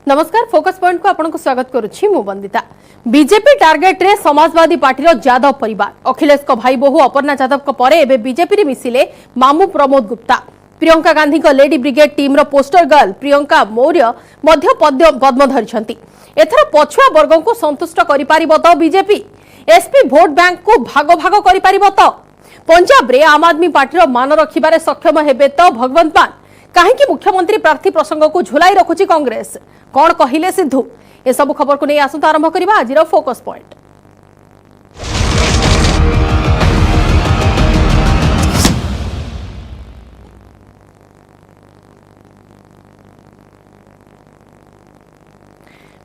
नमस्कार focus point को आपको स्वागत करुछि मु वंदिता। बीजेपी टार्गेट रे समाजवादी पार्टी रो यादव परिवार अखिलेश को भाई बहु अपर्णा यादव को परे एबे बीजेपी रे मिसिले मामू प्रमोद गुप्ता। प्रियंका गांधी को लेडी ब्रिगेड टीम रो पोस्टर गर्ल प्रियंका मौर्य मध्य पद्म धरिछंती। एथर पछुआ वर्ग को संतुष्ट करि पारिबो तो बीजेपी एसपी वोट बैंक को भाग भाग करि पारिबो तो पंजाब रे आम आदमी पार्टी रो मान रखिबारे सक्षम हेबे तो भगवंत मान कहीं मुख्यमंत्री प्रार्थी प्रसंग को झुलाई रखुची कांग्रेस कौन कहिले सिद्धू ए सब खबर को नहीं आसंत आरंभ करिबा आजिर फोकस पॉइंट।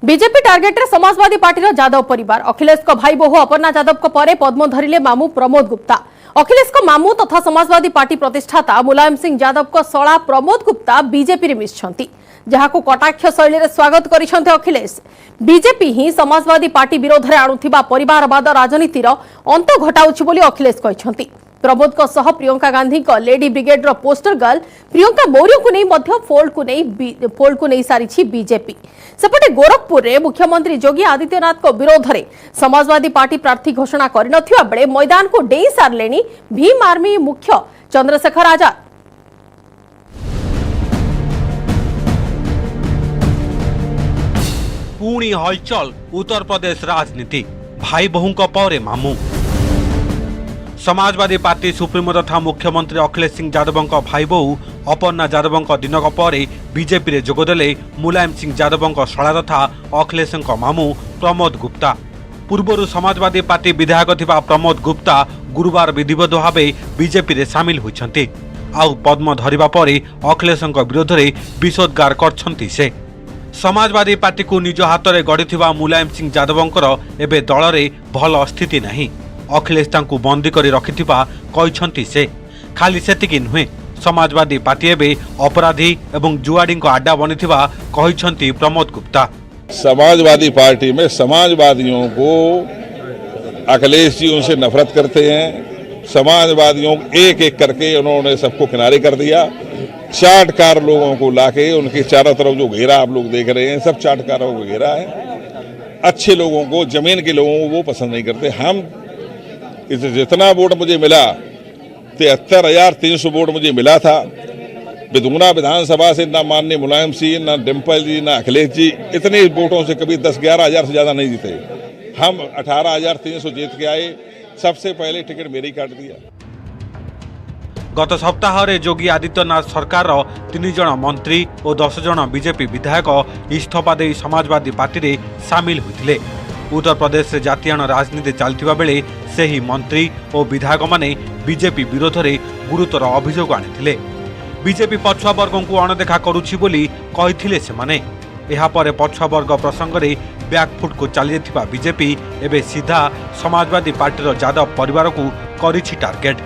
बीजेपी टार्गेट रे समाजवादी पार्टी यादव परिवार अखिलेश को भाई बहु अपर्णा यादव को परे पद्म धरिले मामू प्रमोद गुप्ता। अखिलेश को मामू तथा समाजवादी पार्टी प्रतिष्ठाता मुलायम सिंह यादव को सला प्रमोद गुप्ता बीजेपी रे मिसछंती जहाको कटाक्ष शैली रे स्वागत करिसंते अखिलेश। बीजेपी ही समाजवादी पार्टी विरोध रे आणुथिबा परिवारवाद राजनीतिर अंत घटाउछि बोली अखिलेश कहिसंती। प्रमोद को सह प्रियंका गांधी को लेडी ब्रिगेड रो पोस्टर गर्ल प्रियंका मौर्य को नहीं मध्य फोल्ड को नहीं सारी बीजेपी। सेपटे गोरखपुर रे मुख्यमंत्री योगी आदित्यनाथ को विरोध रे समाजवादी पार्टी प्रार्थी घोषणा करनथिबा बेले मैदान को डेई सारलेनी भीम आर्मी मुख्य चंद्रशेखर आजाद। पुणी हलचल उत्तर प्रदेश राजनीति भाई बहु पौरे मामू। समाजवादी पार्टी सुप्रीमो तथा मुख्यमंत्री अखिलेश सिंह यादव भाई बहु अपर्णा यादव दिनक पर बीजेपी रे जोगदेले मुलायम सिंह यादव शला तथा अखिलेश मामू प्रमोद गुप्ता। पूर्वर समाजवादी पार्टी विधायक थिबा प्रमोद गुप्ता गुरुवार विधिवत भाव बीजेपी रे सामिल होइछंती। आउ पद्म धरिबा पर अखिलेश विरोध में विषोद्गार करछंती से। समाजवादी पार्टी को निज हाथ में गढ़ी मुलायम सिंह यादव एबे दल में भल स्थिति नहीं। अखिलेश तांकु बंदी करी रखिथिबा कहिसंती से। खाली सेतिकी नुहे समाजवादी पार्टी एबे अपराधी एवं जुआड़ी को आड्डा बनीथिबा कहिसंती प्रमोद गुप्ता। समाजवादी पार्टी में समाजवादियों को अखिलेश जी उनसे नफरत करते हैं। समाजवादियों को एक एक करके उन्होंने सबको किनारे कर दिया। चाटकार लोगों को लाके उनके चारों तरफ जो घेरा आप लोग देख रहे हैं सब चाटकारों को घेरा है। अच्छे लोगों को जमीन के लोगों को वो पसंद नहीं करते। हम जितना वोट मुझे मिला 73,300 वोट मुझे मिला था। बिदुना विधानसभा से ना माननीय मुलायम सिंह ना डिम्पल जी ना अखिलेश जी इतने वोटों से कभी 10-11 हजार से ज्यादा नहीं जीते। हम 18,300 जीत के आए। सबसे पहले टिकट मेरे ही काट दिया। गत सप्ताह रे योगी आदित्यनाथ सरकार 3 जन मंत्री और 10 जन बीजेपी विधायक इस्तीफा दे समाजवादी पार्टी रे सामिल होइथिले। उत्तर प्रदेश से जातीयण राजनीति चलथिबा बेले सेही मंत्री और विधायक माने बीजेपी विरोध में गुरुतर अभियोग आनिथिले। बीजेपी पछुआ वर्ग को अणदेखा करुछि बोली कहिथिले सेमाने। एहा परे पछुआ वर्ग प्रसंग में बैकफुट को चली जाइथिबा बीजेपी एबे सीधा समाजवादी पार्टी यादव परिवार को करिछि टार्गेट।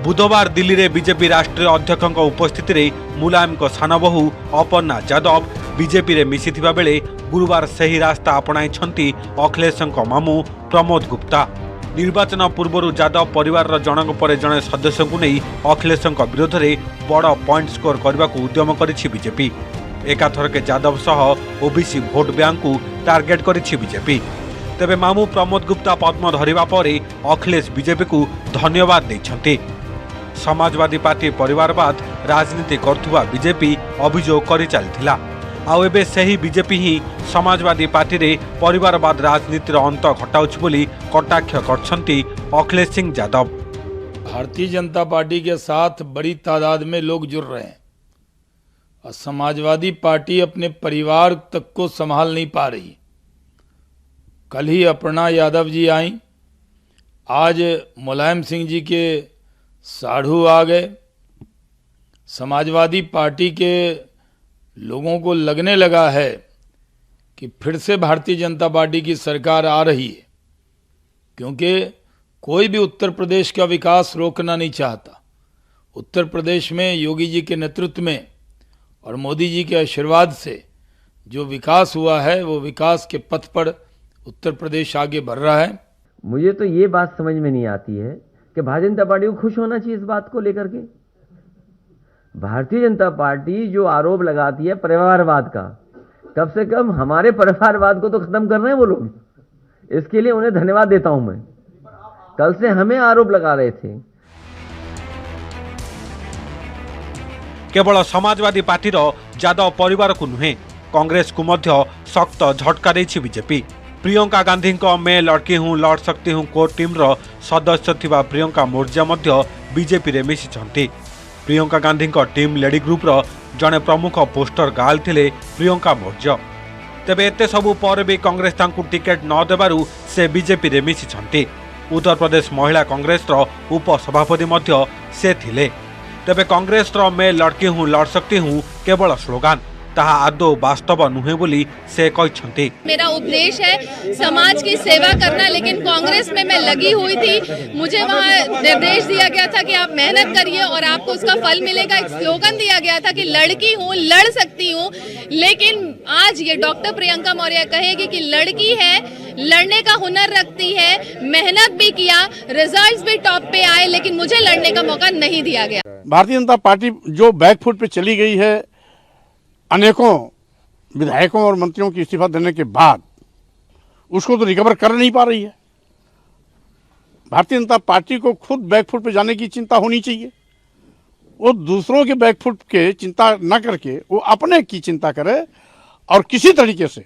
बुधवार दिल्ली रे बीजेपी राष्ट्रीय अध्यक्ष उपस्थिति रे मुलायम को सान बहु अपर्णा यादव बीजेपी रे मिसिथिबा बेले गुरुवार सही रास्ता अपनाइछंती अखिलेश मामू प्रमोद गुप्ता। निर्वाचन पूर्व यादव परिवार जनक पर जड़े सदस्य को नहीं अखिलेश विरोध में बड़ पॉइंट स्कोर करने को उद्यम करिछि बीजेपी। एकाथरके यादव सह ओबीसी भोट बैंक को टार्गेट करिछि बीजेपी। तेबे मामू प्रमोद गुप्ता पद्म धरिबा पर अखिलेश बीजेपी को धन्यवाद देइछंती। समाजवादी पार्टी परिवारवाद राजनीति करथुवा बीजेपी अभियोग करि चलिथिला। आउ एबे सही बीजेपी ही समाजवादी पार्टी रे परिवारवाद राजनीतिर अंत घटाउछ बोली कटाक्ष करछंती अखिलेश सिंह यादव। भारतीय जनता पार्टी के साथ बड़ी तादाद में लोग जुड़ रहे हैं और समाजवादी पार्टी अपने परिवार तक को संभाल नहीं पा रही। कल ही अपर्णा यादव जी आई, आज मुलायम सिंह जी के साढ़ू आ गए। समाजवादी पार्टी के लोगों को लगने लगा है कि फिर से भारतीय जनता पार्टी की सरकार आ रही है, क्योंकि कोई भी उत्तर प्रदेश का विकास रोकना नहीं चाहता। उत्तर प्रदेश में योगी जी के नेतृत्व में और मोदी जी के आशीर्वाद से जो विकास हुआ है वो विकास के पथ पर उत्तर प्रदेश आगे बढ़ रहा है। मुझे तो ये बात समझ में नहीं आती है कि भारतीय जनता पार्टी को खुश होना चाहिए इस बात को लेकर के। भारतीय जनता पार्टी जो आरोप लगाती है परिवारवाद का, कम से कम हमारे परिवारवाद को तो खत्म कर रहे हैं वो लोग, इसके लिए उन्हें धन्यवाद देता हूं मैं। कल से हमें आरोप लगा रहे थे। केवल समाजवादी पार्टी जादव परिवार को नुहे, कांग्रेस को मध्य सख्त झटका देछि बीजेपी। प्रियंका गांधी मैं लड़की हूँ लड़ सकती हूँ कोर टीम सदस्य थिबा प्रियंका मौर्य मध्य बीजेपी रे मिशिछंती। Priyanka Gandhi team lady group जड़े प्रमुख पोस्टर गार्ल थिले प्रियंका मौर्य। तेबे एते सबु पर भी कांग्रेस तांकु टिकेट न देबारु से बीजेपी रे मिशिछंती। उत्तर प्रदेश महिला कांग्रेस उपसभापति मध्य से थिले। तेबे कांग्रेस मैं लड़की हूँ लड़ सकती हूँ केवल स्लोगान, ताहा आदौ वास्तव नुहे बोली से कहते। मेरा उपदेश है समाज की सेवा करना, लेकिन कांग्रेस में मैं लगी हुई थी। मुझे वहाँ निर्देश दिया गया था कि आप मेहनत करिए और आपको उसका फल मिलेगा। एक स्लोगन दिया गया था कि लड़की हूँ लड़ सकती हूँ, लेकिन आज ये डॉक्टर प्रियंका मौर्य कहेगी कि लड़की है, लड़ने का हुनर रखती है, मेहनत भी किया, रिजल्ट्स भी टॉप पे आए, लेकिन मुझे लड़ने का मौका नहीं दिया गया। भारतीय जनता पार्टी जो बैकफुट पे चली गई है, अनेकों विधायकों और मंत्रियों की इस्तीफा देने के बाद उसको तो रिकवर कर नहीं पा रही है। भारतीय जनता पार्टी को खुद बैकफुट पे जाने की चिंता होनी चाहिए। वो दूसरों के बैकफुट के चिंता न करके वो अपने की चिंता करे और किसी तरीके से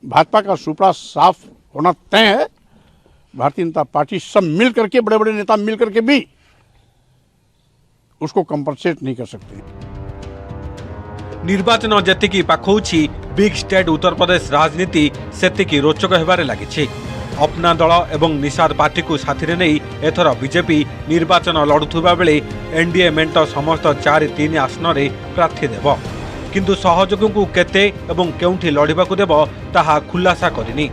भाजपा का सुपड़ा साफ होना तय है। भारतीय जनता पार्टी सब मिल करके, बड़े बड़े नेता मिल करके भी उसको कंपनसेट नहीं कर सकते। निर्वाचन जेतिकी पाखौछि बिग स्टेट उत्तर प्रदेश राजनीति सेतिकी रोचक हेबारे लागिछि। अपना दल एवं निषाद पार्टी को साथी नहीं एथर बीजेपी निर्वाचन लड़ुवा बेले एनडीए मेंट समस्त 4-3 आसन रे प्रार्थी देव, किंतु सहयोगी को केते एवं केउठी लड़िबा को देव ताहा खुलासा करिनी।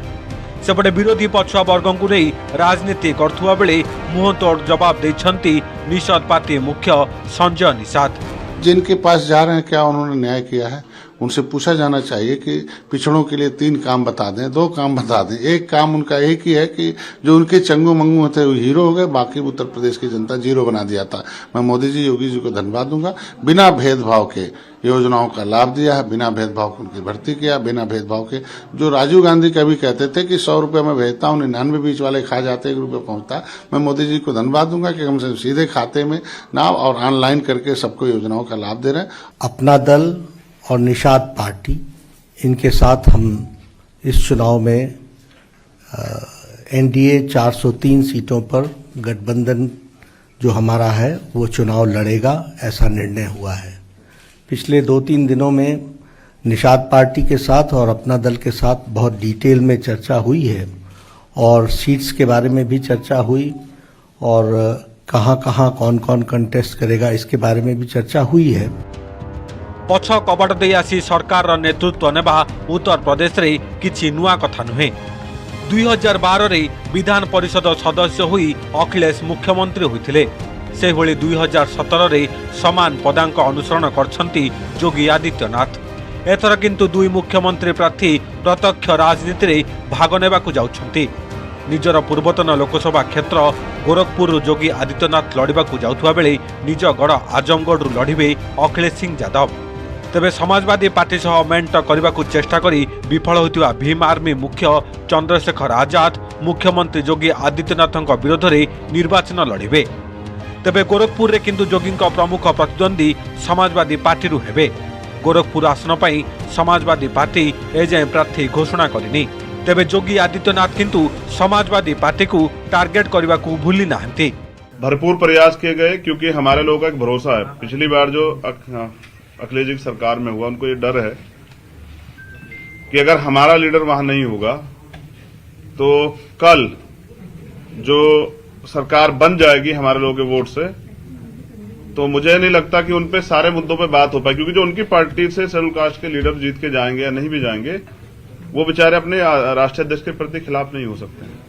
सेपटे विरोधी पछुआ वर्ग को नहीं राजनीति करथुवा बेले मुहतोड़ जवाब देछंती निषाद पार्टी मुख्य संजय निषाद। जिनके पास जा रहे हैं क्या उन्होंने न्याय किया है, उनसे पूछा जाना चाहिए कि पिछड़ों के लिए 3 काम बता दें, 2 काम बता दें। एक काम उनका एक ही है कि जो उनके चंगू मंगू होते वो हीरो हो गए, बाकी उत्तर प्रदेश की जनता जीरो बना दिया था। मैं मोदी जी, योगी जी को धन्यवाद दूंगा। बिना भेदभाव के योजनाओं का लाभ दिया है, बिना भेदभाव के उनकी भर्ती किया, बिना भेदभाव के। जो राजीव गांधी कभी कहते थे कि 100 रुपये में भेजता हूँ, 99 बीच वाले खा जाते, 1 रुपये पहुंचता। मैं मोदी जी को धन्यवाद दूंगा कि हमसे सीधे खाते में ना और ऑनलाइन करके सबको योजनाओं का लाभ दे रहे हैं। अपना दल और निषाद पार्टी, इनके साथ हम इस चुनाव में एनडीए 403 सीटों पर गठबंधन जो हमारा है वो चुनाव लड़ेगा, ऐसा निर्णय हुआ है। पिछले 2-3 दिनों में निषाद पार्टी के साथ और अपना दल के साथ बहुत डिटेल में चर्चा हुई है और सीट्स के बारे में भी चर्चा हुई और कहां कौन कौन कंटेस्ट करेगा इसके बारे में भी चर्चा हुई है। पछ कबट दे आसी सरकार नेतृत्व नेबा उत्तर प्रदेश रे किछि नुआ कथा नुहे। 2012 रे विधान परिषद सदस्य हुई अखिलेश मुख्यमंत्री होइथिले। से भली 2017 रे समान पदांक अनुसरण करछंती योगी आदित्यनाथ। एथर किंतु 2 मुख्यमंत्री प्रार्थी प्रत्यक्ष राजनीति रे भाग नेबाकु जाउछंती। निजर पूर्वतन लोकसभा क्षेत्र गोरखपुर योगी आदित्यनाथ लड़िबाकु जाउथुवा बेले निज गढ़ आजमगढ़ लड़िबे अखिलेश सिंह यादव। तेबे समाजवादी पार्टी सह मेंट करने चेष्टा करी विफल होइतिबा भीम आर्मी मुख्य चंद्रशेखर आजाद मुख्यमंत्री योगी आदित्यनाथ विरोध में निर्वाचन लड़िबे। तेबे गोरखपुर रे किंतु योगी प्रमुख प्रतिद्वंदी समाजवादी पार्टी हेबे। गोरखपुर आसन पई समाजवादी पार्टी एजाए प्रार्थी घोषणा करिनी। तेबे योगी आदित्यनाथ किंतु समाजवादी पार्टी को टार्गेट करने को भूली नाहंती। भरपूर प्रयास किए गए क्योंकि हमारे लोगों का एक भरोसा है। पिछली बार जो अखिलेश जी की सरकार में हुआ, उनको ये डर है कि अगर हमारा लीडर वहां नहीं होगा तो कल जो सरकार बन जाएगी हमारे लोगों के वोट से, तो मुझे नहीं लगता कि उनपे सारे मुद्दों पे बात हो पाए, क्योंकि जो उनकी पार्टी से शेड्यूल कास्ट के लीडर जीत के जाएंगे या नहीं भी जाएंगे, वो बेचारे अपने राष्ट्रीय अध्यक्ष के प्रति खिलाफ नहीं हो सकते हैं।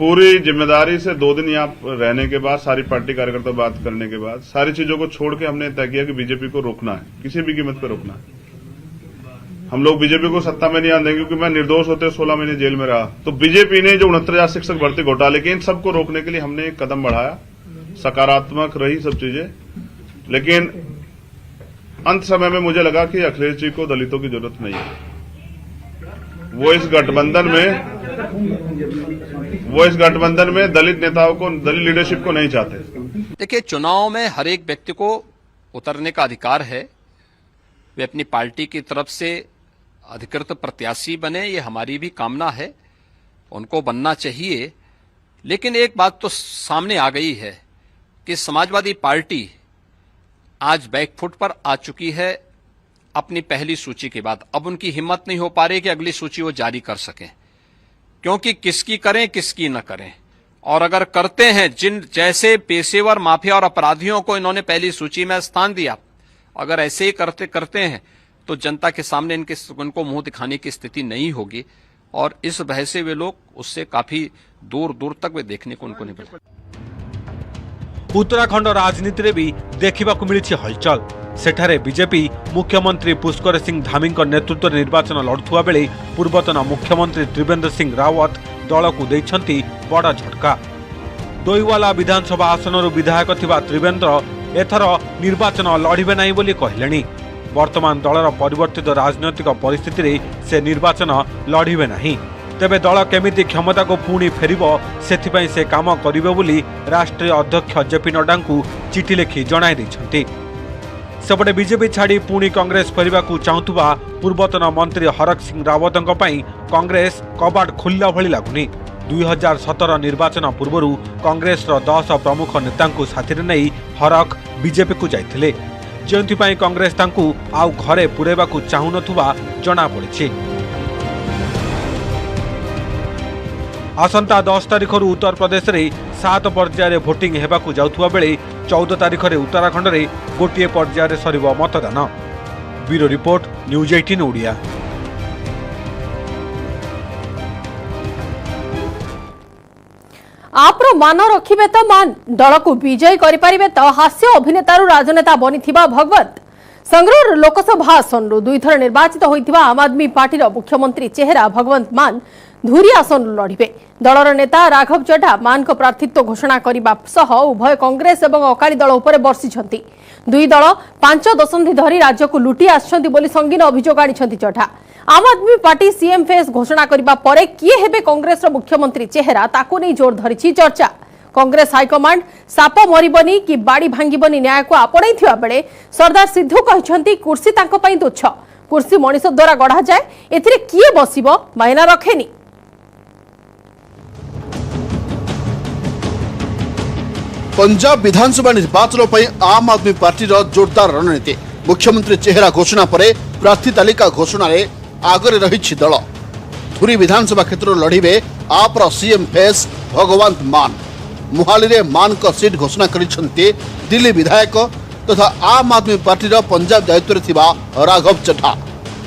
पूरी जिम्मेदारी से 2 दिन यहाँ रहने के बाद, सारी पार्टी कार्यकर्ता बात करने के बाद, सारी चीजों को छोड़ के हमने तय किया कि बीजेपी को रोकना है, किसी भी कीमत पर रोकना है। हम लोग बीजेपी को सत्ता में नहीं आने देंगे, क्योंकि मैं निर्दोष होते 16 महीने जेल में रहा। तो बीजेपी ने जो 69,000 शिक्षक भर्ती घोटाले के, इन सबको रोकने के लिए हमने एक कदम बढ़ाया। सकारात्मक रही सब चीजें, लेकिन अंत समय में मुझे लगा कि अखिलेश जी को दलितों की जरूरत नहीं है। वो इस गठबंधन में दलित नेताओं को, दलित लीडरशिप को नहीं चाहते। देखिए, चुनाव में हर एक व्यक्ति को उतरने का अधिकार है। वे अपनी पार्टी की तरफ से अधिकृत प्रत्याशी बने, ये हमारी भी कामना है, उनको बनना चाहिए। लेकिन एक बात तो सामने आ गई है कि समाजवादी पार्टी आज बैकफुट पर आ चुकी है अपनी पहली सूची के बाद। अब उनकी हिम्मत नहीं हो पा रही कि अगली सूची वो जारी कर सकें, क्योंकि किसकी करें किसकी न करें। और अगर करते हैं, जिन जैसे पेशेवर माफिया और अपराधियों को इन्होंने पहली सूची में स्थान दिया, अगर ऐसे ही करते हैं तो जनता के सामने उनको मुंह दिखाने की स्थिति नहीं होगी। और इस वजह से वे लोग उससे काफी दूर दूर तक वे देखने को उनको नहीं मिले। उत्तराखंड राजनीति रे भी देखा मिली हलचल। सेठारे बीजेपी मुख्यमंत्री पुष्कर सिंह धामी नेतृत्व में निर्वाचन लड़ुवा बेले पूर्वतन मुख्यमंत्री त्रिवेंद्र सिंह रावत दल को देइछंती बड़ झटका। दोईवाला विधानसभा आसन विधायक थिबा त्रिवेंद्र एथर निर्वाचन लड़िबे नहीं बोली कहलेनी। वर्तमान दलर परिवर्तित राजनैतिक परिस्थिति रे से निर्वाचन लड़िबे नहीं। तेबे दल केमिति क्षमता को पुणी फेरिबो सेथिपई से काम करिबे बोली राष्ट्रीय अध्यक्ष जेपी नड्डा को चिठी लिखि जणाई दैछंती। सेपटे बीजेपी छाड़ी पुणी कांग्रेस फेरिबाकू चाहुथुबा पूर्वतन मंत्री हरक सिंह रावतंक पई कांग्रेस कबाट खोलिला भली लागुनी। 2017 निर्वाचन पूर्व कांग्रेस 10 प्रमुख नेता साथी नहीं हरक बीजेपी को जाइथिले, जेउथिपई कांग्रेस तांकू आउ घरे पुरेबाकू चाहुनथुबा जणा पड़िछि। आसंता 10 तारिख उत्तर प्रदेश रे 7 पर्यायर भोटिंग हेबाकू जाउथुबा बेले 14 तारिख रे उत्तराखंड रे गोटे पर्यायर सरिबो मतदान। Bureau report, news 18 Odia. आप्र मान रखिबे तो मान, दल को विजय करिपारिबे तो हास्य अभिनेतारू राजनेता बनिथिबा भगवंत। संगरूर लोकसभा आसन 2 थर निर्वाचित होइथिबा आम आदमी पार्टी मुख्यमंत्री चेहरा भगवंत मान धुरी आसन लड़िबे। दलर नेता राघव चड्ढा मान को प्रार्थित्व घोषणा करने सह उभय कांग्रेस और अकाली दल उपर बर्षिछंती। दुई दल 5 दशंधि धरी राज्य को लुटी आछंती बोली संगीन अभियोग आनिछंती चड्ढा। आम आदमी पार्टी सीएम फेस घोषणा करबा परे किए हेबे कांग्रेस मुख्यमंत्री चेहरा ताकू नहीं जोर धरिछि चर्चा। कांग्रेस हाइकमांड साप मरिबनी कि बाड़ी भांगिबनी न्याय को आपणै थिबा बेले सरदार सिद्धू कहछंती कुर्सी तांको पई तुच्छ। कुर्सी मनिष द्वारा गढ़ा जाए, एथिरे किए बसिबो मायना रखेनी। पंजाब विधानसभा निर्वाचन पर आम आदमी पार्टी जोरदार रणनीति। मुख्यमंत्री चेहरा घोषणा पर प्रार्थी तालिका घोषणा आगरे रही दल। धुरी विधानसभा क्षेत्र लड़िबे आप्र सीएम फेस भगवंत मान। मुहाली रे मान को सीट घोषणा करिसेंती दिल्ली विधायक तथा आम आदमी पार्टी पंजाब दायित्व थिबा राघव चड्ढा।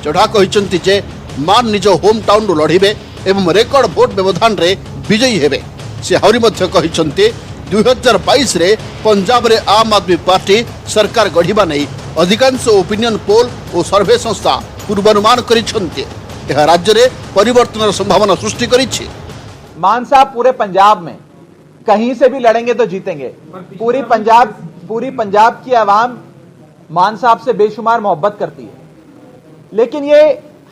चड्ढा कहिसेंती जे मान निज होम टाउन लड़िबे एवं रेकर्ड भोट व्यवधान रे विजयी हेबे। से आहरी मध्य कहिसेंती 2022 रे पंजाब रे आम आदमी पार्टी सरकार गढ़िबा नहीं अधिकांश ओपिनियन पोल और सर्वे संस्था पूर्वानुमान करिसेंती। यह राज्य रे परिवर्तन संभावना सृष्टि करिछि। मान साहब पूरे पंजाब में कहीं से भी लड़ेंगे तो जीतेंगे। पूरी पंजाब की आवाम मान साहब से बेशुमार मोहब्बत करती है, लेकिन ये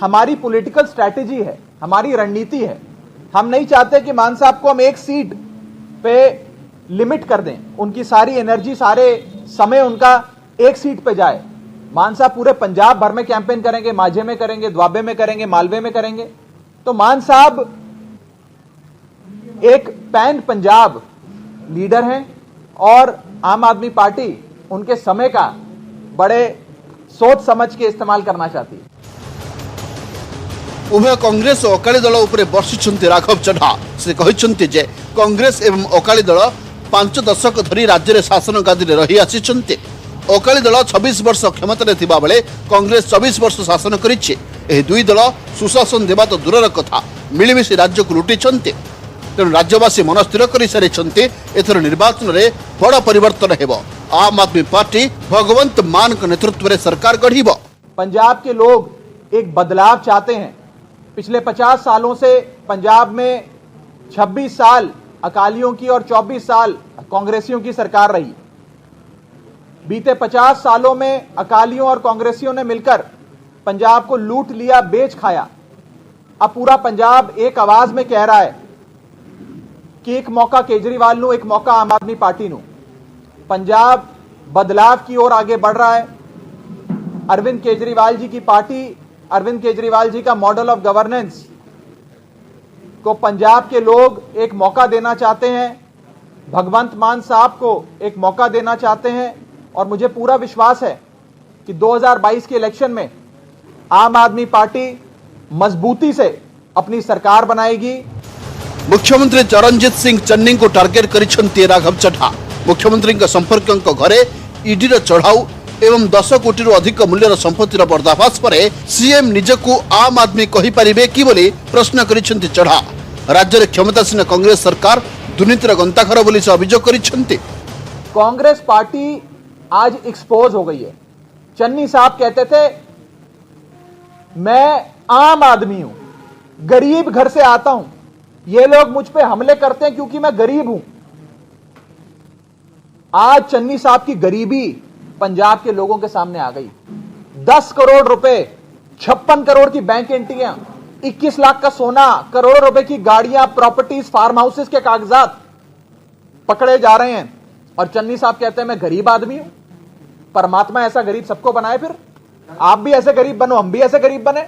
हमारी पॉलिटिकल स्ट्रैटेजी है, हमारी रणनीति है। हम नहीं चाहते कि मान साहब को हम एक सीट पे लिमिट कर दें, उनकी सारी एनर्जी सारे समय उनका एक सीट पे जाए। मान साहब पूरे पंजाब भर में कैंपेन करेंगे, माझे में करेंगे, द्वाबे में करेंगे, मालवे में करेंगे। तो मान साहब एक पैन पंजाब लीडर हैं और आम आदमी पार्टी उनके समय का बड़े सोच समझ के इस्तेमाल करना चाहती है। उभय कांग्रेस और अकाली दल उपरे बर्षिछंती राघव चड्ढा। से कहिसेंती जे कांग्रेस एवं अकाली दल 5 दशक धरी राज्य रे शासन गादी रे रही आछिछंती। अकाली दल 26 वर्ष क्षमता रे थिबा बेले कांग्रेस 24 वर्ष शासन करिछि। एही दुई दल सुशासन देबा तो दूरर कथा मिलिमिशि राज्य को लुटिछंती। तेणु राज्यवासी मन स्थिर कर सारी एथर निर्वाचन में बड़ परिवर्तन हेबो। आम आदमी पार्टी भगवंत मान के नेतृत्व में सरकार गढ़िब। पंजाब के लोग एक बदलाव चाहते हैं। पिछले 50 सालों से पंजाब में 26 साल अकालियों की और 24 साल कांग्रेसियों की सरकार रही। बीते 50 सालों में अकालियों और कांग्रेसियों ने मिलकर पंजाब को लूट लिया, बेच खाया। अब पूरा पंजाब एक आवाज में कह रहा है कि एक मौका केजरीवाल नू, एक मौका आम आदमी पार्टी नू। पंजाब बदलाव की ओर आगे बढ़ रहा है। अरविंद केजरीवाल जी की पार्टी, अरविंद केजरीवाल जी का मॉडल ऑफ गवर्नेंस को पंजाब के लोग एक मौका देना चाहते हैं। भगवंत मान साहब को एक मौका देना चाहते हैं और मुझे पूरा विश्वास है कि 2022 के इलेक्शन में आम आदमी पार्टी मजबूती से अपनी सरकार बनाएगी। मुख्यमंत्री चरणजीत सिंह चन्नी को टार्गेट करिसेंती राघव चड्ढा। मुख्यमंत्री संपर्क घरे ईडी चढ़ाऊ एवं 10 कोटी अधिक मूल्यर संपत्तिर पर्दाफाश पर सीएम निजकू आम आदमी कहि परिबे कि बोली प्रश्न करिसेंती चड्ढा। राज्य में क्षमतासीन कांग्रेस सरकार दुर्नीतिर गंताघर बोली से अभियोग करिसेंती। कांग्रेस पार्टी आज एक्सपोज हो गई है। चन्नी साहब कहते थे मैं आम आदमी हूं, गरीब घर से आता हूं, ये लोग मुझ पे हमले करते हैं क्योंकि मैं गरीब हूं। आज चन्नी साहब की गरीबी पंजाब के लोगों के सामने आ गई। 10 करोड़ रुपए, 56 करोड़ की बैंक एंट्रियां, 21 लाख का सोना, करोड़ों रुपए की गाड़ियां, प्रॉपर्टीज, फार्म हाउसेस के कागजात पकड़े जा रहे हैं और चन्नी साहब कहते हैं मैं गरीब आदमी हूं। परमात्मा ऐसा गरीब सबको बनाए, फिर आप भी ऐसे गरीब बनो, हम भी ऐसे गरीब बने।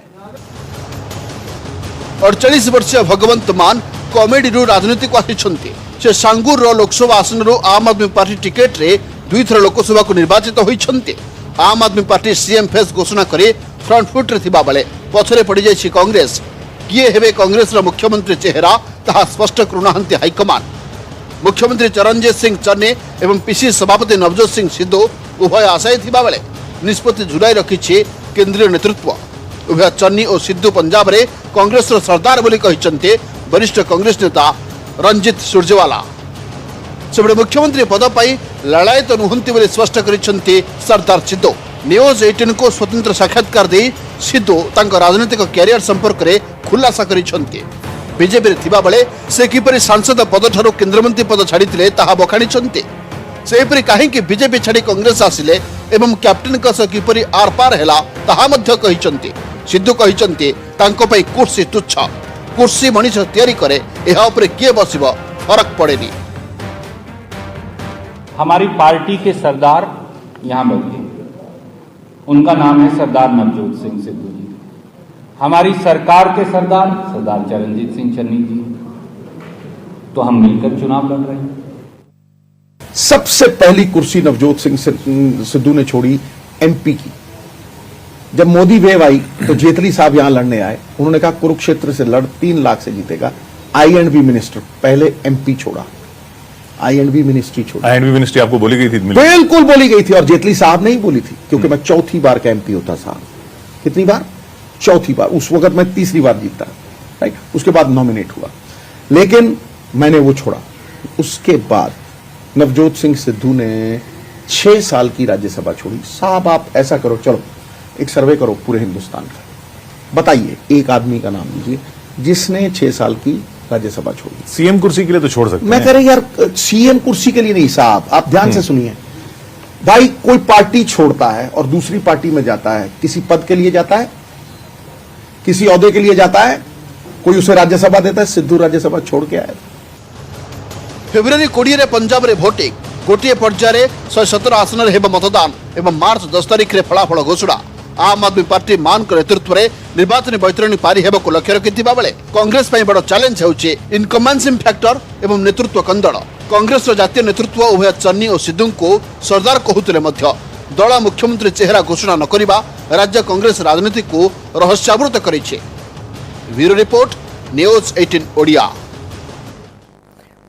48 वर्षीय भगवंत मान कॉमेडी राजनीति को आसिछंती। से सांगुर लोकसभा आसन आम आदमी पार्टी टिकेट रे 2 थर लोकसभा को निर्वाचित होइछंती। आम आदमी पार्टी सीएम फेस घोषणा करे फ्रंट फुट रे थिबा बेले पछरे पड़ी जायछि कांग्रेस। किए हेबे कांग्रेस रा मुख्यमंत्री चेहरा ताहा स्पष्ट करुनाहंती हाईकमान। मुख्यमंत्री चरणजीत सिंह चन्नी एवं पीसी सभापति नवजोत सिंह सिद्धू उभय आशायी थिबा बेले निष्पत्ति झुलाई रखिछि केंद्रीय नेतृत्व। उभय चन्नी और सिद्धू पंजाब रे कांग्रेस रो सरदार बोली कहिसंते वरिष्ठ कांग्रेस नेता रंजित सुरजेवाला। सेबड़े मुख्यमंत्री पद पाई लड़ाई नुहंती बोली स्पष्ट करिसंते सरदार सिद्धू। न्यूज 18 को स्वतंत्र साक्षात्कार दे सिद्धू तांको राजनीतिक कैरियर संपर्क रे खुलासा करिसंते। बीजेपी रे थिबा बेले से किपरि सांसद पद ठारो केंद्रमंत्री पद छाड़ीथिले ताहा बखाणिसंते। सेपरि काहेकि बीजेपी छाड़ी कांग्रेस आसिले एवं कैप्टेन का किपरि आर पार हैला ताहा मध्य कहिसंते। सिद्धू कहिसंते तांको पई कुर्सी तुच्छ, कुर्सी मनीष तैयारी करे एहा उपरे किए बसिबो फरक पड़ेनी। हमारी पार्टी के सरदार यहाँ बैठे, उनका नाम है सरदार नवजोत सिंह सिद्धू जी। हमारी सरकार के सरदार सरदार चरणजीत सिंह चन्नी जी। तो हम मिलकर चुनाव लड़ रहे हैं। सबसे पहली कुर्सी नवजोत सिंह सिद्धू ने छोड़ी एमपी की। जब मोदी वेव आई तो जेटली साहब यहां लड़ने आए। उन्होंने कहा कुरुक्षेत्र से लड़ 3 लाख से जीतेगा। आई&बी मिनिस्टर पहले एमपी छोड़ा, आई&बी मिनिस्ट्री छोड़ा। आई&बी मिनिस्ट्री आपको बोली गई थी? बिल्कुल बोली गई थी और जेटली साहब ने ही बोली थी, क्योंकि मैं 4थी बार का एमपी होता साहब। कितनी बार? 4थी बार। उस वक्त मैं 3री बार जीता, राइट। उसके बाद नॉमिनेट हुआ, लेकिन मैंने वो छोड़ा। उसके बाद नवजोत सिंह सिद्धू ने 6 साल की राज्यसभा छोड़ी। साहब आप ऐसा करो, चलो एक सर्वे करो पूरे हिंदुस्तान का, बताइए एक आदमी का नाम दीजिए जिसने 6 साल की राज्यसभा छोड़ी। सीएम कुर्सी के लिए तो छोड़ सकते हैं। मैं कह रही यार, सीएम कुर्सी के लिए नहीं साहब, आप ध्यान से सुनिए भाई। कोई पार्टी छोड़ता है और दूसरी पार्टी में जाता है, किसी पद के लिए जाता है, किसी ओहदे के लिए जाता है, कोई उसे राज्यसभा देता है। सिद्धू राज्यसभा छोड़ के आए। फेब्रुआरी 20 पंजाब रे भोटिंग, गोटे पर्यायर 117 आसन हेब मतदान एवं मार्च 10 तारिख रे फलाफल घोषणा। आम आदमी पार्टी मान नेतृत्व में निर्वाचन बैतरणी पारी हेबको लक्ष्य रखिथिबा बेले कांग्रेस पई बड़ चैलेंज होउछि इनकम्बेंसी फैक्टर एवं नेतृत्व कंदड़। कांग्रेस जातीय नेतृत्व उभय चन्नी और सिद्धू को सरदार कहूतिले मध्य दल मुख्यमंत्री चेहरा घोषणा न करिबा राज्य कांग्रेस राजनीति को रहस्यावृत करिछि। Bureau report, news 18 Odia.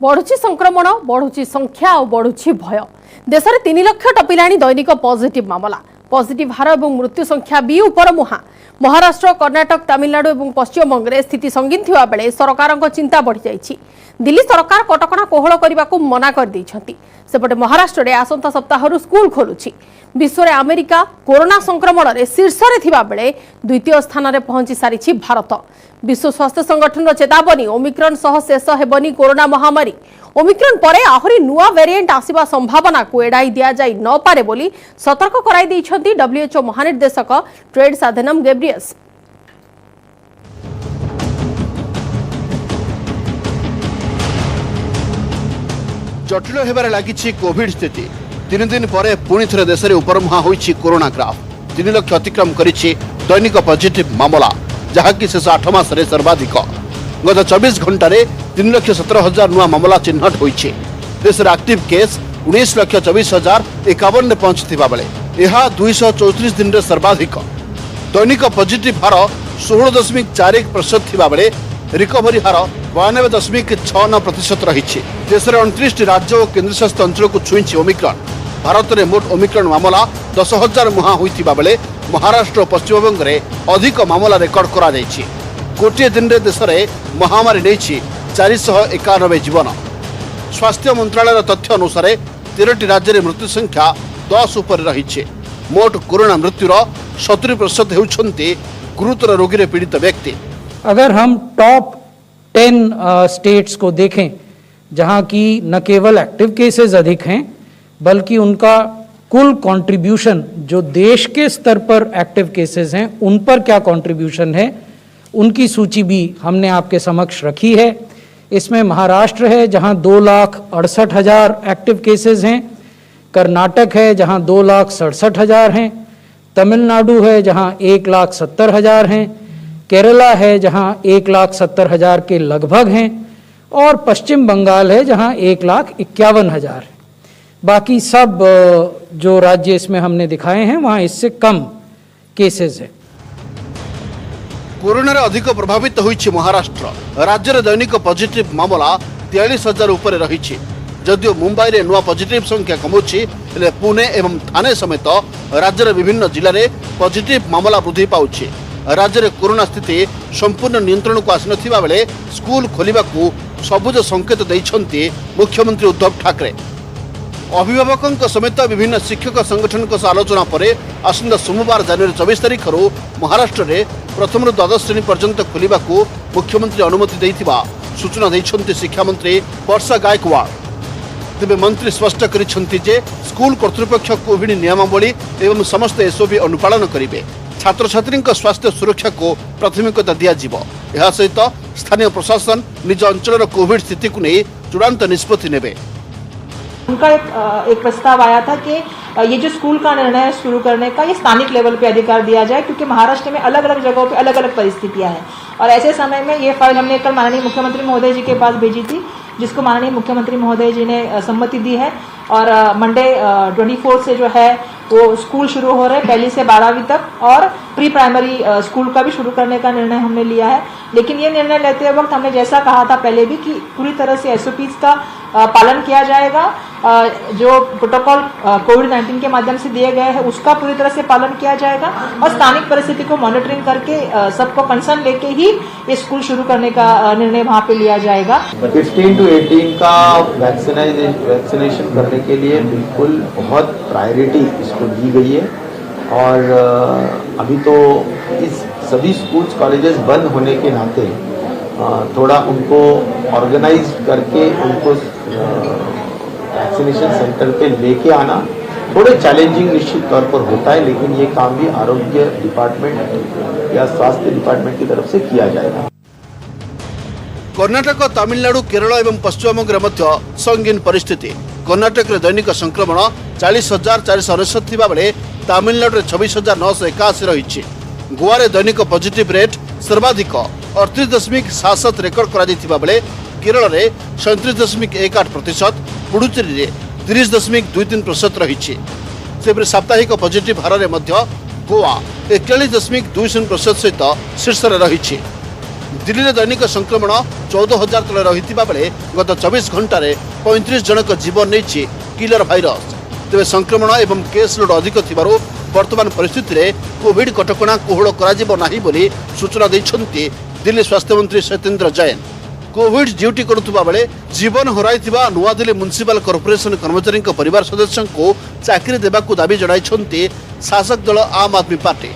बढ़ुची संक्रमण, बढ़ुची संख्या और बढ़ुची भय। देश में 3 लाख टपिलाणी दैनिक पॉजिटिव मामला। पॉजिटिव हार और मृत्यु संख्या भी ऊपर मुहां। महाराष्ट्र, कर्णाटक, तमिलनाडु और पश्चिमबंग में स्थिति संगीन थिबा बेले सरकार चिंता बढ़ी जाइछि। दिल्ली सरकार कटकणा कोहल करने को मना कर देइछंती। सेपटे महाराष्ट्र में आसंता सप्ताह स्कूल खोलुछि। विश्व में अमेरिका कोरोना संक्रमण में शीर्ष में थिबा बेले द्वितीय स्थान में पहुंची सारिछि भारत। विश्व स्वास्थ्य संगठन चेतावनी, ओमिक्रॉन सह शेष हेबनी कोरोना महामारी। ओमिक्रॉन परे आहुरी नुआ वेरिएंट आसिबा संभावना को एड़ाई दिया जाई न पारे बोली सतर्क कराई दैछंती डब्ल्यूएचओ महानिर्देशक टेड्रोस अधानम घेब्रियेसस। जटिल होबार लगी कोविड स्थिति 3 दिन पर पुणी थे देश में उपरमुहा होइछि कोरोना ग्राफ 3 लाख अतिक्रम करिछि दैनिक पॉजिटिव मामला जहाँकि शेष 8 मास सर्वाधिक गत 24 घंटे 3,17,000 नुआ मामला चिन्हट होइछि। देश में एक्टिव केस 19,24,051 पहुंचता बेले यह 234 दिन में सर्वाधिक दैनिक पॉजिटिव हार 16.41% थिबा बेले रिकवरी हार 92.69% रही। देश में 29 राज्य और केन्द्रशासित अंचल को छुई ओमिक्रॉन। भारत में मोट ओमिक्रॉन मामला 10,000 मुहां होइतिबा बेले महाराष्ट्र और पश्चिमबंग में अधिक मामला रेकर्ड करा जायछि। गोटे दिन में देश में महामारी नहीं 491 जीवन। स्वास्थ्य मंत्रालय तथ्य अनुसार 13 राज्य में मृत्यु संख्या 10 उपर रही। मोट कोरोना मृत्युर 70% होउछन्ति गुरुतर रोगी रे पीड़ित व्यक्ति। अगर हम टॉप 10 स्टेट्स को देखें जहां की न केवल एक्टिव केसेस अधिक हैं बल्कि उनका कुल कंट्रीब्यूशन जो देश के स्तर पर एक्टिव केसेस हैं उन पर क्या कंट्रीब्यूशन है उनकी सूची भी हमने आपके समक्ष रखी है। इसमें महाराष्ट्र है जहां 2,68,000 एक्टिव केसेस हैं, कर्नाटक है जहां 2,67,000 हैं, तमिलनाडु है जहां 1,70,000 हैं, केरला है जहां 1,70,000 के लगभग हैं और पश्चिम बंगाल है जहां 1,51,000 है। बाकी सब जो राज्य इसमें हमने दिखाए हैं वहां इससे कम केसेस है। कोरोना रे अधिक प्रभावित होइछि महाराष्ट्र। राज्य रे दैनिक पॉजिटिव मामला 43,000 ऊपर रही। जदियो मुंबई रे नुआ पॉजिटिव संख्या कमुछि हेले पुणे एवं थाने समेत राज्य रे विभिन्न जिले में पॉजिटिव मामला वृद्धि पाउछि। राज्य में कोरोना स्थिति संपूर्ण नियंत्रण को आसनथिबा बेले स्कूल खोलिबाकू सबुज संकेत दैछन्ति मुख्यमंत्री उद्धव ठाकरे। अभिभावकों समेत विभिन्न शिक्षक संगठन आलोचना पर आसंता सोमवार जनवरी 24 तारिख महाराष्ट्र में प्रथम ରୁ द्वादश श्रेणी पर्यंत खोलिबाकू मुख्यमंत्री अनुमति दैथिबा सूचना दैछन्ति शिक्षा मंत्री वर्षा गायकवाड़। तेबे मंत्री स्पष्ट करिछन्ति जे स्कूल कर्तृपक्ष कोविड नियमावली एवं समस्त एसओपी अनुपालन करिवे। छात्र छात्री स्वास्थ्य सुरक्षा को प्राथमिकता दियाजिबो। यह सहित स्थानीय प्रशासन निज अंचल कोविड स्थिति को नहीं चूड़ांत निष्पत्ति नेबे। उनका एक प्रस्ताव आया था कि ये जो स्कूल का निर्णय है शुरू करने का ये स्थानिक लेवल पे अधिकार दिया जाए क्योंकि महाराष्ट्र में अलग अलग जगहों पे अलग अलग परिस्थितियां हैं और ऐसे समय में ये फाइल हमने कल माननीय मुख्यमंत्री महोदय जी के पास भेजी थी जिसको माननीय मुख्यमंत्री महोदय जी ने सम्मति दी है और मंडे 24 से जो है वो स्कूल शुरू हो रहे हैं 1 से 12वीं तक और प्री प्राइमरी स्कूल का भी शुरू करने का निर्णय हमने लिया है। लेकिन ये निर्णय लेते वक्त हमने जैसा कहा था पहले भी कि पूरी तरह से एसओपीज का पालन किया जाएगा। जो प्रोटोकॉल कोविड-19 के माध्यम से दिए गए हैं उसका पूरी तरह से पालन किया जाएगा और स्थानिक परिस्थिति को मॉनिटरिंग करके सबको कंसर्न लेके ही ये स्कूल शुरू करने का निर्णय वहाँ पे लिया जाएगा। 15 to 18 का वैक्सीनेशन करने के लिए बिल्कुल बहुत प्रायोरिटी इसको दी गई है और अभी तो इस सभी स्कूल्स कॉलेजेस बंद होने के नाते थोड़ा उनको ऑर्गेनाइज करके उनको वैक्सीनेशन सेंटर पे लेके आना थोड़े चैलेंजिंग निश्चित तौर पर होता है, लेकिन ये काम भी आरोग्य डिपार्टमेंट या स्वास्थ्य डिपार्टमेंट की तरफ से किया जाएगा। कर्नाटक, तमिलनाडु, केरल एवं पश्चिमबंग मध्य संगीन परिस्थिति। कर्नाटक रे दैनिक संक्रमण 40,469 थिबा बेले तमिलनाडु रे 26,981 रही। गोवा रे दैनिक पॉजिटिव रेट सर्वाधिक 38.77 रेकर्ड करा जायतिबा बेले केरल रे 37.18%, पुडुचेरी रे 30.23% रही। सेपरि साप्ताहिक पॉजिटिव हार में गोवा 41.20% सहित शीर्ष रही। दिल्ली में दैनिक संक्रमण 14,000 तले रही बेले गत 24 घंटे 35 जनक जीवन नहीं किलर भाइरस। तेज संक्रमण एवं केस लोड अधिक थिबारु वर्तमान परिस्थिति रे कोविड कटकणा कोहल कराजिबो नाही बोली सूचना दैछन्ति दिल्ली स्वास्थ्य मंत्री सत्येंद्र जैन। कोविड ड्यूटी करुवा बेले जीवन हराइथिबा नुआदिल्ली म्युनिसिपल कॉर्पोरेशन कर्मचारी परिवार सदस्यों को चाकरी देबाकू दाबी जणाइछन्ति शासक दल आम आदमी पार्टी।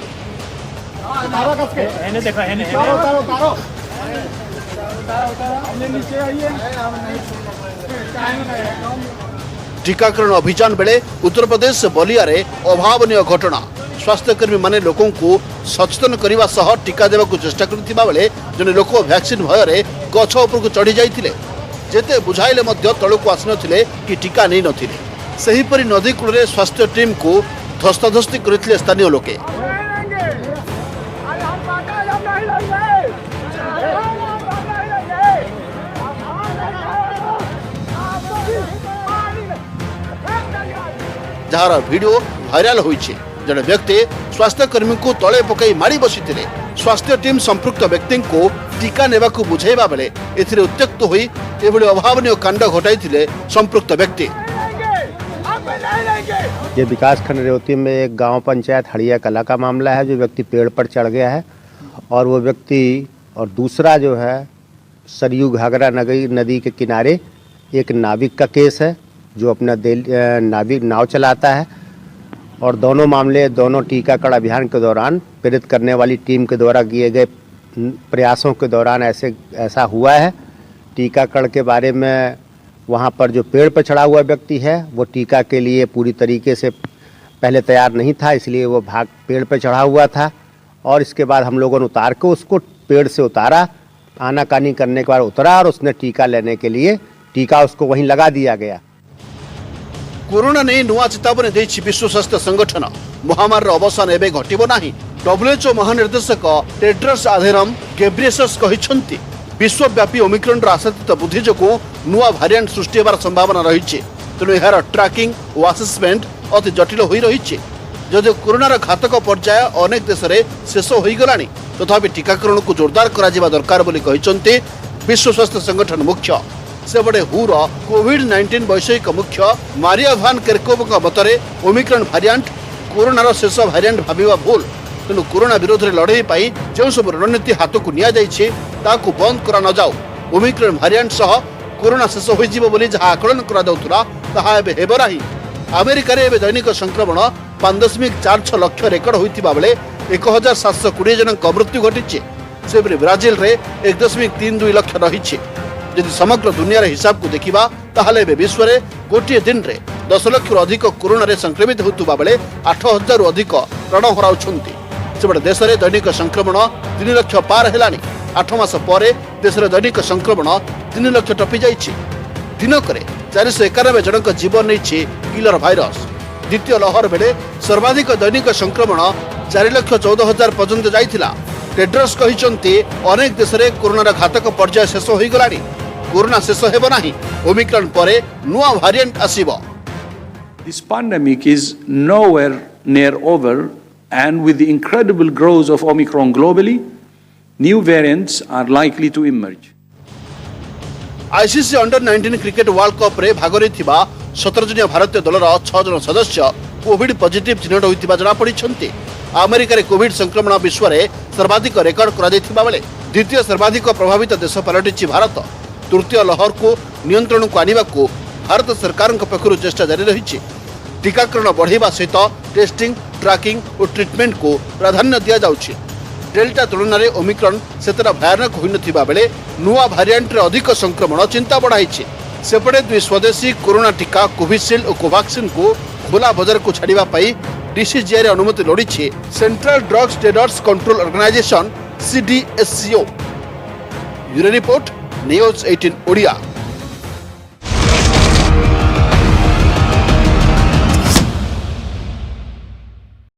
टीकाकरण अभियान बेले उत्तर प्रदेश बलिया रे अभावनीय घटना स्वास्थ्यकर्मी माने लोकों को सचेतन करने सह टीका देवा चेष्टा करथिबा बेले जने लोक वैक्सीन भय रे गछ ऊपर चढ़ी जाइथिले जेते बुझाइले मध्य तळକୁ आसी नथिले कि टीका नै नथिले सेहीपरि नदी कूଳରେ स्वास्थ्य टीम को धस्ताधस्ती करथिले स्थानीय लोके। जार वीडियो भाइराल होइछे जड़े व्यक्ति स्वास्थ्यकर्मी को तले पकई माड़ी बसीथिले स्वास्थ्य टीम संपृक्त व्यक्ति को टीका नेबा को बुझाइबा बेले एथिरे उत्त्यक्त होई एभली अभावनीय कांड घटाइथिले संपृक्त व्यक्ति। ये विकासखंड रेवती में एक गांव पंचायत हड़िया कला का मामला है। जो व्यक्ति पेड़ पर चढ़ गया है और वो व्यक्ति और दूसरा जो है सरयू घाघरा नदी के किनारे एक नाविक का केस है जो अपना नाविक नाव चलाता है और दोनों मामले दोनों टीकाकरण अभियान के दौरान प्रेरित करने वाली टीम के द्वारा किए गए प्रयासों के दौरान ऐसा हुआ है। टीकाकरण के बारे में वहाँ पर जो पेड़ पर चढ़ा हुआ व्यक्ति है वो टीका के लिए पूरी तरीके से पहले तैयार नहीं था, इसलिए वो भाग पेड़ पर चढ़ा हुआ था और इसके बाद हम लोगों ने उतार के उसको पेड़ से उतारा, आनाकानी करने के बाद उतरा और उसने टीका लेने के लिए टीका उसको वहीं लगा दिया गया। कोरोना नहीं नुआ चेतावनी देछि विश्व स्वास्थ्य संगठन महामारी अवसान एबे घटिबो नाही। डब्ल्यूएचओ महानिर्देशक टेड्रस अधेनम गेब्रियेसस कहिसंती विश्वव्यापी ओमिक्रॉन आसादित बुद्धि जोगु नुआ भारिएंट सृष्टि होबार संभावना रही तेणु यार ट्रैकिंग और असेसमेंट अति जटिल हो रही। जदि कोरोनार घातक पर्याय अनेक देश में शेष हो गलानी तथापि टीकाकरण को जोरदार करा दरकार बोली कहिसंती विश्व स्वास्थ्य संगठन मुख्य। सेबड़े हुर कोविड-19 वैश्विक मुख्य मारिया भान केरकोव मतरे ओमिक्रॉन भारिएंट कोरोनार शेष भारिएंट भाविबा भूल तेणु कोरोना विरोध में लड़ाई पाई जो सब रणनीति हाथ को नियाकू बंद करा न जाऊ ओमिक्रॉन भारिएंट सह कोरोना शेष हो जहाँ आकलन करा अमेरिका रे दैनिक संक्रमण 5.46 लाख रेकर्ड होता बेले 1720 जन मृत्यु घटी। से ब्राजिल रे 1.32 लाख रही। यदि समग्र दुनिया रे हिसाब को देखा ताहले विश्व में गोटे दिन रे 10 लाख अधिक कोरोना रे संक्रमित होता बेले 8,000 रु अधिक प्राण हराउछंती। सेबड़े देश में दैनिक संक्रमण 3 लाख पार हेलानी। 8 मास पर देश में दैनिक संक्रमण 3 लाख टपी जाइछि। दिनक 491 जनक जीवन नहीं किलर भाइरस। द्वितीय लहर बेले सर्वाधिक दैनिक संक्रमण 4,14,000 पर्यंत जाइथिला। टेड्रस कहिसंती अनेक देश में कोरोनार घातक पर्याय शेष हो गलानी। कोरोना शेष हेबो नाही, ओमिक्रॉन परे नुआ variant आसीबो। This pandemic is nowhere near over, and with the incredible growth of Omicron globally, new variants are likely to emerge. ICC under 19 cricket world cup रे भाग लेथिबा 17 जनिया भारतीय दलर 6 जन सदस्य कोविड पॉजिटिव चिन्हट होइतिबा जणा पड़िछंती। अमेरिका रे कोविड संक्रमण विश्व रे सर्वाधिक रेकर्ड करा दैथिबा बेले द्वितीय सर्वाधिक प्रभावित देश पलटिछि भारत। तृतीय लहर को नियंत्रण को आनिबा को भारत सरकार पक्षरु चेष्टा जारी रही। टीकाकरण बढ़ावा सहित टेस्टिंग ट्रैकिंग और ट्रीटमेंट को प्राधान्य दिया जाउछि। डेल्टा तुलन में ओमिक्रॉन सेतरा भयानक होई नथिबा बेले नुआ भारिएंट रे अधिक संक्रमण चिंता बढ़ाइछि। सेपटे दुई स्वदेशी कोरोना टीका कोविशील्ड और कोवैक्सीन को खोला बजार को छाड़िबा पाई डीसीजीआई अनुमति लोड़ी central drugs traders control organisation CDSCO। Bureau report news 18 Odia.